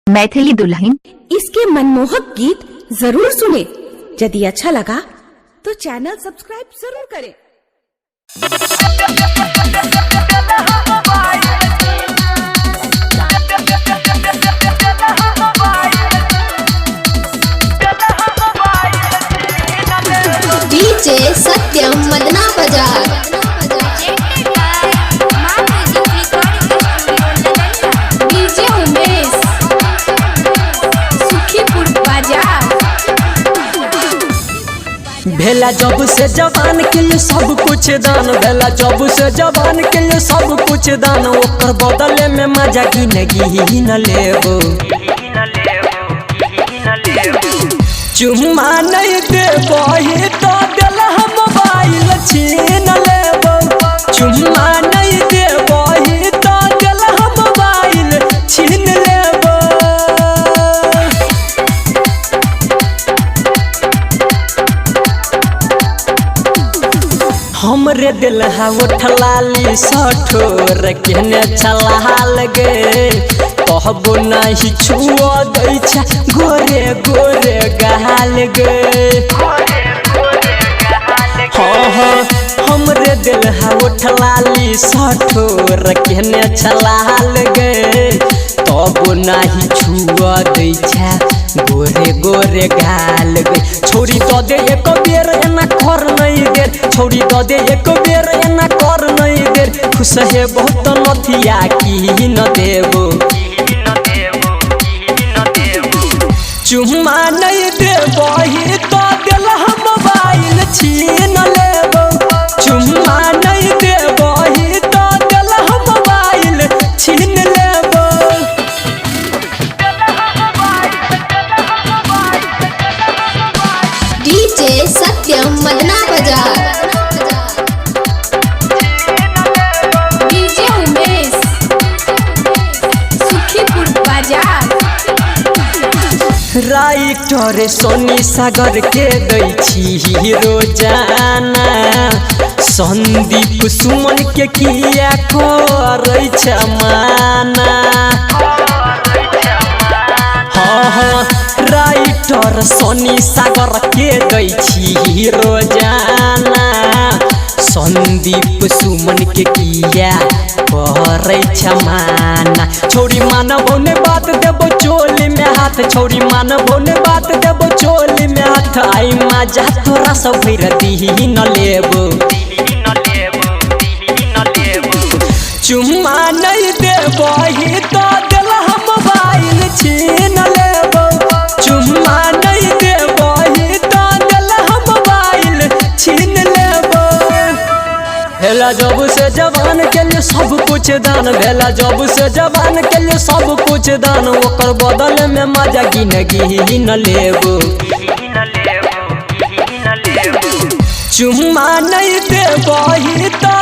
मैथिली दुल्हन। इसके मनमोहक गीत जरूर सुने। यदि अच्छा लगा तो चैनल सब्सक्राइब जरूर करें। डीजे सत्यम मदना बाजार। डीजे उमेश सुखीपुर बाजार। भेला जब से जवान के लिए सब कुछ दान, भेला जब से जवान के लिए सब कुछ दान। ओकर बदले में मजा गिन लेबो, चुम्मा नहीं देबही तो दिल हम मोबाइल छीन लेबो। चुम्मा नहीं देबही तो दिल हम मोबाइल छीन लेबो। हमरे दिल है उठलाली सठोर केने छलाल गे, कहबो नहीं छुआ दै छ गोरे गोरे गाल गे। हाँ हमरे दिल है उठलाली सठोर केने छलाल गे, कहबो नहीं छुआ दै छ गोरे गोरे गाल गे। छोड़ी तो दे एक बेर एना कर नहीं देर, छोड़ी तो दे एक बेर एना कर नहीं देर। खुश है बहुत नथिया की न देबो, चुम्मा नहीं देबही तो दिल हम मोबाइल छीन लेबो। चुम्मा नहीं देबही तो दिल हम मोबाइल छीन लेबो। डीजे सत्यम मदना बाजार। डीजे उमेश सुखीपुर बाजार। राइटर सोनी सागर के दै छी रोजाना, संदीप सुमन के किया करै छ माना। हाँ राइटर सोनी सागर के दै छी रोजाना, संदीप सुमन के किया करै छ माना। छोड़ी मानबो ने बात देबो चोली में हाथ, छोड़ी मानबो ने बात देबो चोली में हाथ। आई मजा तोरा सब भर दीन लेबो, चुम्मा नहीं देबही तो दिल हम मोबाइल छीन लेबो। चुम्मा नहीं देबही तो दिल हम मोबाइल छीन लेबो। भेला जब से जवान के लिए सब कुछ दान, भेला जब से जवान के लिए सब कुछ दान। ओकर बदले में मजा गिन लेबो, चुम्मा नहीं देबही तो